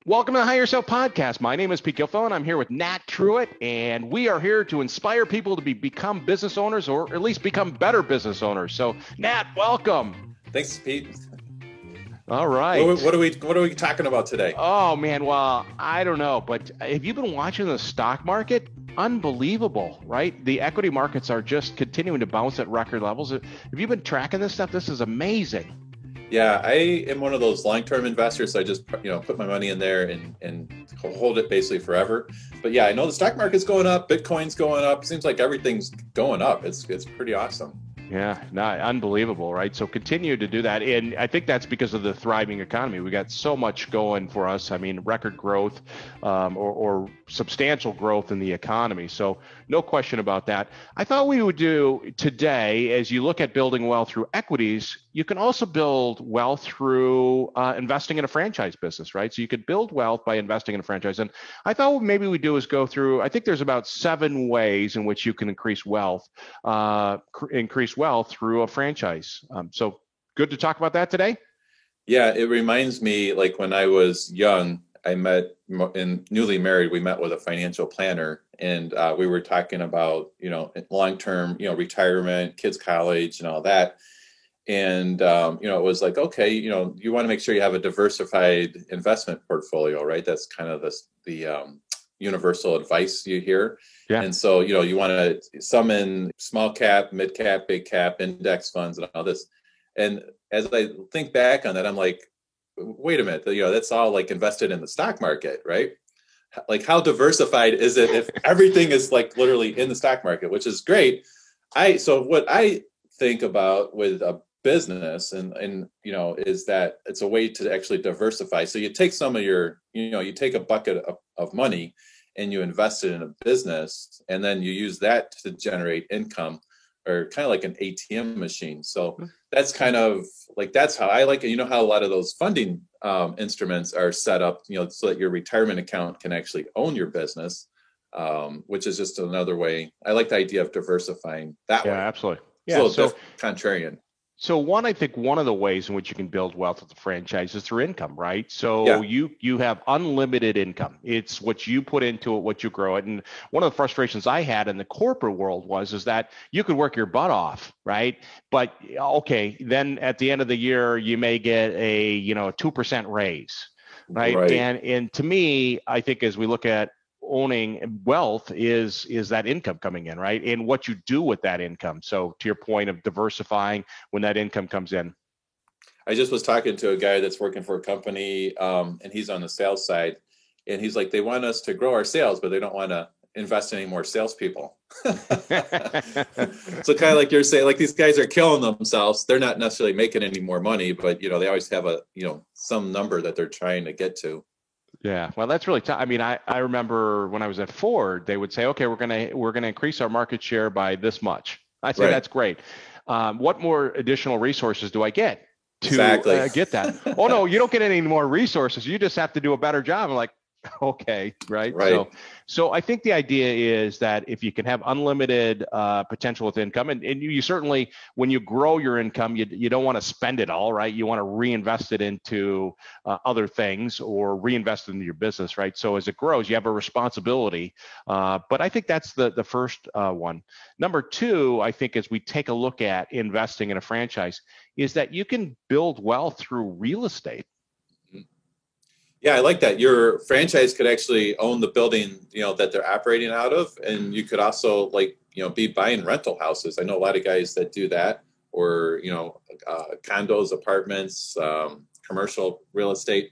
Welcome to the Hire Yourself Podcast. My name is Pete Gilfillan. I'm here with Nat Truitt, and we are here to inspire people to become business owners, or at least become better business owners. So, Nat, welcome. Thanks, Pete. All right. What are we talking about today? Oh man, well, I don't know, but have you been watching the stock market? Unbelievable, right? The equity markets are just continuing to bounce at record levels. Have you been tracking this stuff? This is amazing. Yeah, I am one of those long-term investors. So I just put my money in there and hold it basically forever. But yeah, I know the stock market's going up, Bitcoin's going up. Seems like everything's going up. It's pretty awesome. Yeah, unbelievable, right? So continue to do that. And I think that's because of the thriving economy. We got so much going for us. I mean, record growth or substantial growth in the economy. So no question about that. I thought we would do today, as you look at building wealth through equities, you can also build wealth through investing in a franchise business, right? So you could build wealth by investing in a franchise. And I thought what maybe we do is go through, I think there's about 7 ways in which you can increase wealth through a franchise. So good to talk about that today. Yeah, it reminds me, like when I was young, I met and newly married, we met with a financial planner, and we were talking about, long-term, retirement, kids' college and all that. And, it was like, okay, you want to make sure you have a diversified investment portfolio, right? That's kind of the universal advice you hear. Yeah. And so, you want to summon small cap, mid cap, big cap, index funds and all this. And as I think back on that, I'm like, wait a minute, that's all like invested in the stock market, right? Like how diversified is it if everything is like literally in the stock market, which is great. So what I think about with a business and is that it's a way to actually diversify. So you take some of your, you take a bucket of money and you invest it in a business, and then you use that to generate income, or kind of like an ATM machine. So that's kind of like, that's how I like it. How a lot of those funding instruments are set up, so that your retirement account can actually own your business, which is just another way. I like the idea of diversifying that way. Yeah, absolutely. Yeah, so contrarian. So I think one of the ways in which you can build wealth with a franchise is through income, right? So yeah. You have unlimited income. It's what you put into it, what you grow it. And one of the frustrations I had in the corporate world is that you could work your butt off, right? But okay, then at the end of the year, you may get a 2% raise, right? And to me, I think as we look at owning wealth is that income coming in, right? And what you do with that income. So to your point of diversifying when that income comes in. I just was talking to a guy that's working for a company, and he's on the sales side, and he's like, they want us to grow our sales, but they don't want to invest in any more salespeople. So kind of like you're saying, like these guys are killing themselves. They're not necessarily making any more money, but they always have a some number that they're trying to get to. Yeah, well, that's really tough. I mean, I remember when I was at Ford, they would say, okay, we're gonna increase our market share by this much. I'd say that's great. What more additional resources do I get to get that? Oh no, you don't get any more resources. You just have to do a better job. I'm like, okay, right. So I think the idea is that if you can have unlimited potential with income, and you certainly, when you grow your income, you don't want to spend it all, right? You want to reinvest it into other things or reinvest it into your business, right? So as it grows, you have a responsibility. But I think that's the first one. Number 2, I think, as we take a look at investing in a franchise, is that you can build wealth through real estate. Yeah, I like that. Your franchise could actually own the building, that they're operating out of, and you could also be buying rental houses. I know a lot of guys that do that, or condos, apartments, commercial real estate.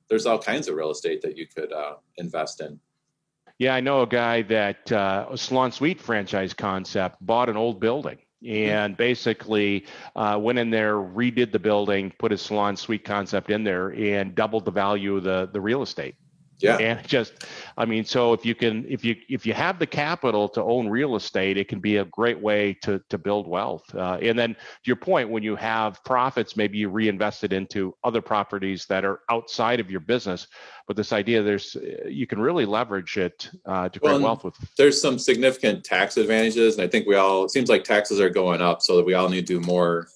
There's all kinds of real estate that you could invest in. Yeah, I know a guy that Salon Suite franchise concept bought an old building. And basically went in there, redid the building, put his salon suite concept in there, and doubled the value of the real estate. Yeah. And so if you have the capital to own real estate, it can be a great way to build wealth. And then to your point, when you have profits, maybe you reinvest it into other properties that are outside of your business. But this idea, you can really leverage it to create wealth with. There's some significant tax advantages, and I think it seems like taxes are going up, so that we all need to do more,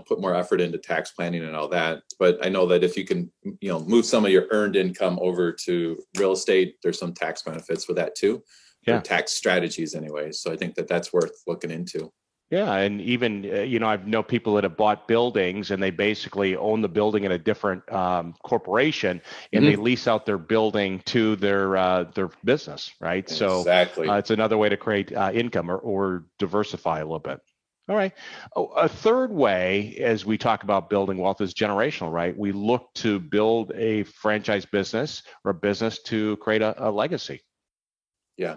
put more effort into tax planning and all that. but I know that if you can, move some of your earned income over to real estate, there's some tax benefits for that too, or tax strategies anyway. So I think that that's worth looking into. Yeah, and even I know people that have bought buildings and they basically own the building in a different corporation, and they lease out their building to their business, right? Exactly. So it's another way to create income or diversify a little bit. All right. A third way, as we talk about building wealth, is generational, right? We look to build a franchise business or a business to create a legacy. Yeah.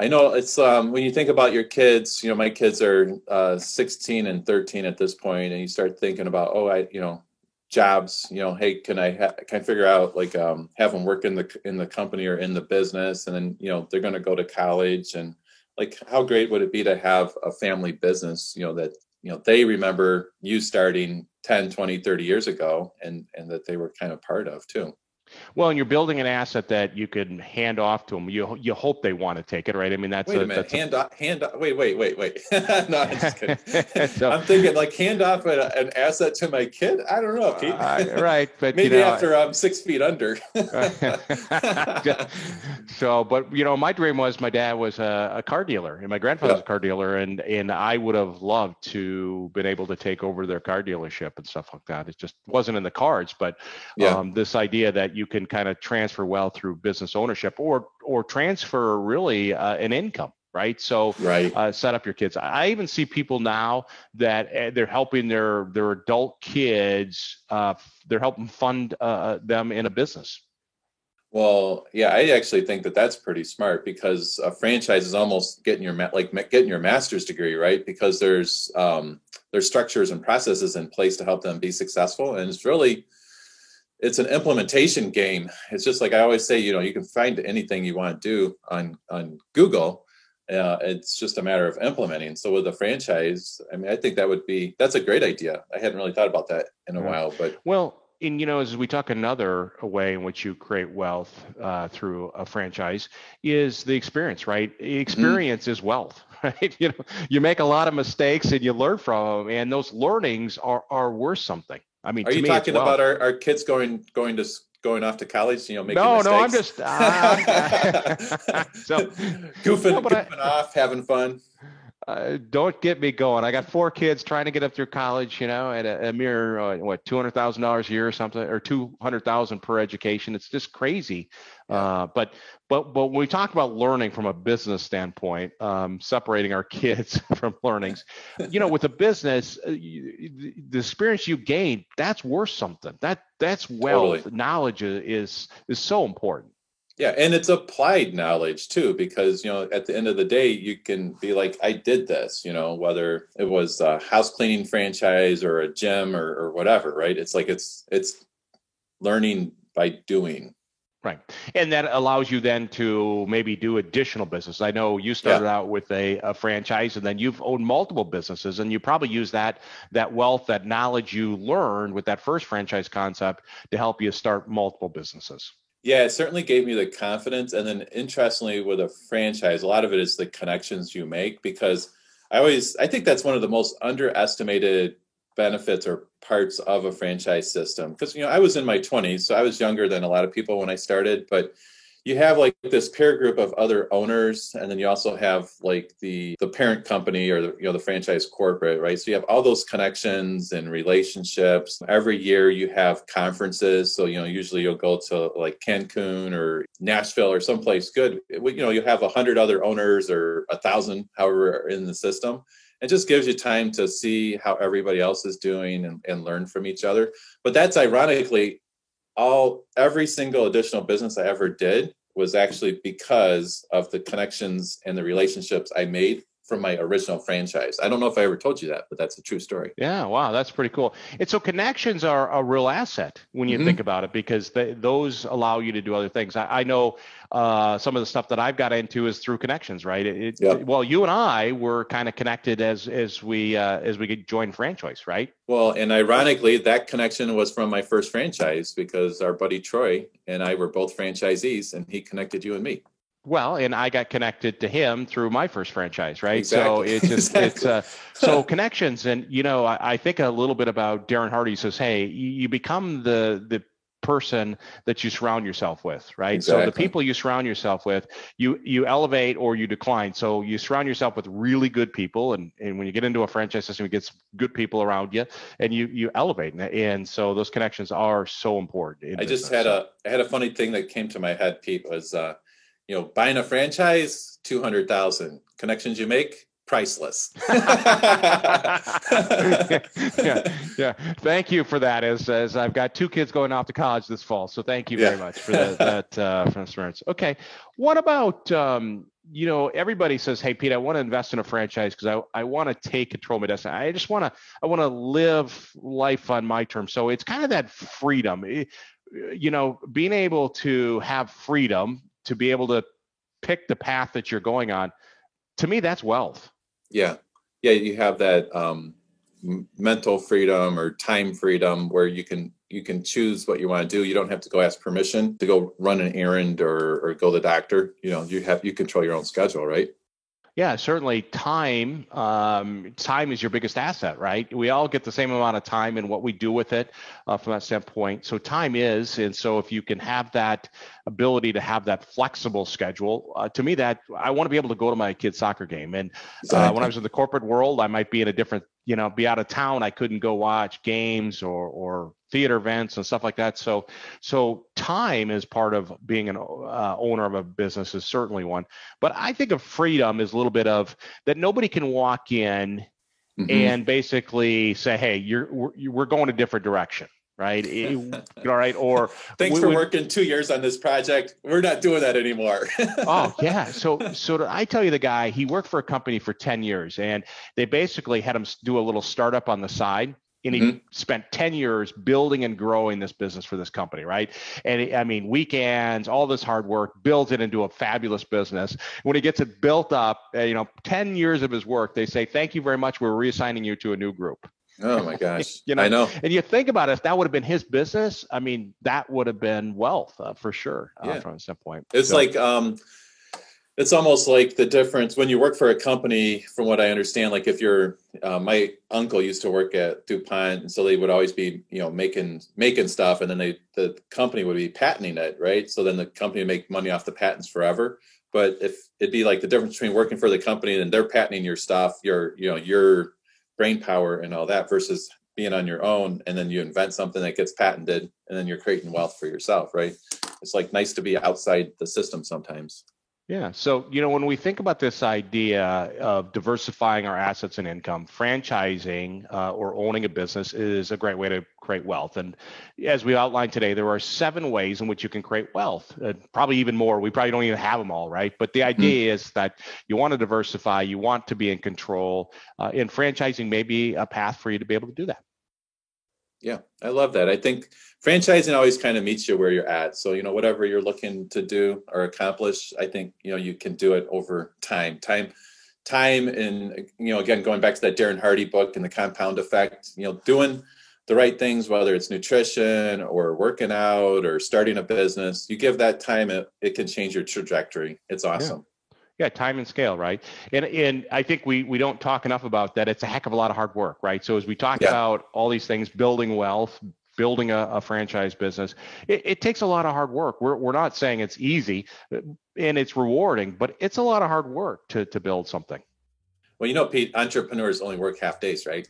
I know it's when you think about your kids, my kids are 16 and 13 at this point, and you start thinking about, jobs, hey, can I figure out like have them work in the company or in the business, and then they're going to go to college, and like how great would it be to have a family business, that they remember you starting 10, 20, 30 years ago, and that they were kind of part of too. Well, and you're building an asset that you can hand off to them. You hope they want to take it, right? I mean, that's wait a minute. Hand off. Wait. No, I'm just kidding. So, I'm thinking like hand off an asset to my kid. I don't know, Pete. Right, but maybe after I'm 6 feet under. So, but my dream was my dad was a car dealer, and my grandfather was a car dealer, and I would have loved to been able to take over their car dealership and stuff like that. It just wasn't in the cards, but this idea that you can kind of transfer wealth through business ownership or transfer really an income, right? So set up your kids. I even see people now that they're helping their adult kids, they're helping fund them in a business. Well, yeah, I actually think that that's pretty smart, because a franchise is almost getting your master's degree, right? Because there's structures and processes in place to help them be successful, and it's an implementation game. It's just like I always say, you can find anything you want to do on Google. It's just a matter of implementing. So with a franchise, I mean, I think that's a great idea. I hadn't really thought about that in a while, but and as we talk, another way in which you create wealth through a franchise is the experience, right? Experience is wealth, right? You make a lot of mistakes and you learn from them, and those learnings are worth something. I mean, are you talking about our kids going off to college? Making mistakes? No, I'm just so goofing off, having fun. Don't get me going. I got 4 kids trying to get up through college, at a mere $200,000 a year or something, or $200,000 per education. It's just crazy. But when we talk about learning from a business standpoint, separating our kids from learnings, with a business, the experience you gain, that's worth something. That's wealth. Totally. Knowledge is so important. Yeah, and it's applied knowledge too, because at the end of the day, you can be like, I did this, whether it was a house cleaning franchise or a gym or whatever, right? It's like it's learning by doing. Right, and that allows you then to maybe do additional business. I know you started out with a franchise, and then you've owned multiple businesses, and you probably use that wealth, that knowledge you learned with that first franchise concept to help you start multiple businesses. Yeah, it certainly gave me the confidence. And then interestingly, with a franchise, a lot of it is the connections you make, because I think that's one of the most underestimated benefits or parts of a franchise system. Because, I was in my 20s, so I was younger than a lot of people when I started, but you have like this peer group of other owners, and then you also have like the parent company or the franchise corporate, right? So you have all those connections and relationships. Every year you have conferences, so usually you'll go to like Cancun or Nashville or someplace good. You have 100 other owners or 1,000, however, are in the system. It just gives you time to see how everybody else is doing and learn from each other. But that's ironically every single additional business I ever did was actually because of the connections and the relationships I made from my original franchise. I don't know if I ever told you that, but that's a true story. Yeah, wow, that's pretty cool. And so connections are a real asset when you think about it, because those allow you to do other things. I know some of the stuff that I've got into is through connections, right? Well, you and I were kind of connected as we joined franchise, right? Well, and ironically, that connection was from my first franchise, because our buddy Troy and I were both franchisees, and he connected you and me. Well, and I got connected to him through my first franchise, right? Exactly. So it's so connections. And, I think a little bit about Darren Hardy. He says, hey, you become the person that you surround yourself with, right? Exactly. So the people you surround yourself with, you elevate or you decline. So you surround yourself with really good people, and when you get into a franchise system, you get some good people around you, and you elevate. And so those connections are so important. I just had a funny thing that came to my head, Pete, was buying a franchise, 200,000. Connections you make, priceless. yeah. Thank you for that. As I've got 2 kids going off to college this fall, so thank you very much for that transference. Okay, what about everybody says, hey Pete, I want to invest in a franchise because I want to take control of my destiny. I want to live life on my terms. So it's kind of that freedom, being able to have freedom to be able to pick the path that you're going on. To me, that's wealth. Yeah. You have that mental freedom or time freedom where you can choose what you want to do. You don't have to go ask permission to go run an errand or go to the doctor. You control your own schedule, right? Yeah, certainly time is your biggest asset, right? We all get the same amount of time and what we do with it from that standpoint. So time is, and so if you can have that ability to have that flexible schedule, to me, that I want to be able to go to my kid's soccer game. And exactly. When I was in the corporate world, I might be in a different, be out of town. I couldn't go watch games or theater events and stuff like that. So time is part of being an owner of a business, is certainly one. But I think of freedom as a little bit of that nobody can walk in and basically say, hey, we're going a different direction. Right. All right. Or thanks for working 2 years on this project. We're not doing that anymore. Oh, yeah. So I tell you, the guy, he worked for a company for 10 years and they basically had him do a little startup on the side. And he spent 10 years building and growing this business for this company, right? And weekends, all this hard work, builds it into a fabulous business. When he gets it built up, 10 years of his work, they say, thank you very much. We're reassigning you to a new group. Oh my gosh. I know. And you think about it, if that would have been his business, that would have been wealth for sure from some point. It's like, it's almost like the difference when you work for a company, from what I understand, like if you're, my uncle used to work at DuPont, and so they would always be, making stuff, and then the company would be patenting it, right? So then the company would make money off the patents forever. But if it'd be like the difference between working for the company and they're patenting your stuff, your brain power and all that, versus being on your own, and then you invent something that gets patented, and then you're creating wealth for yourself, right? It's like nice to be outside the system sometimes. Yeah. So, when we think about this idea of diversifying our assets and income, franchising or owning a business is a great way to create wealth. And as we outlined today, there are 7 ways in which you can create wealth, probably even more. We probably don't even have them all, right? But the idea is that you want to diversify, you want to be in control, and franchising may be a path for you to be able to do that. Yeah, I love that. I think franchising always kind of meets you where you're at. So, whatever you're looking to do or accomplish, I think, you can do it over time. And, again, going back to that Darren Hardy book and the compound effect, doing the right things, whether it's nutrition or working out or starting a business, you give that time, it can change your trajectory. It's awesome. Yeah, time and scale, right? And I think we don't talk enough about that. It's a heck of a lot of hard work, right? So as we talk about all these things, building wealth, building a franchise business, it takes a lot of hard work. We're not saying it's easy and it's rewarding, but it's a lot of hard work to build something. Well, Pete, entrepreneurs only work half days, right?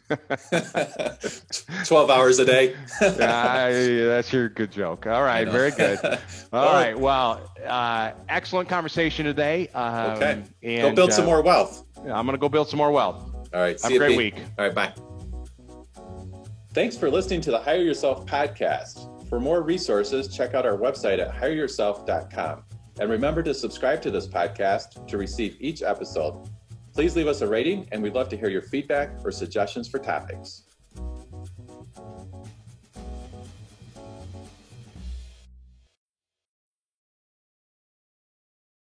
12 hours a day. That's your good joke. All right. Very good. All right. Well, excellent conversation today. Okay. And go build some more wealth. I'm going to go build some more wealth. All right. Have a great week. All right. Bye. Thanks for listening to the Hire Yourself podcast. For more resources, check out our website at hireyourself.com. And remember to subscribe to this podcast to receive each episode. Please leave us a rating, and we'd love to hear your feedback or suggestions for topics.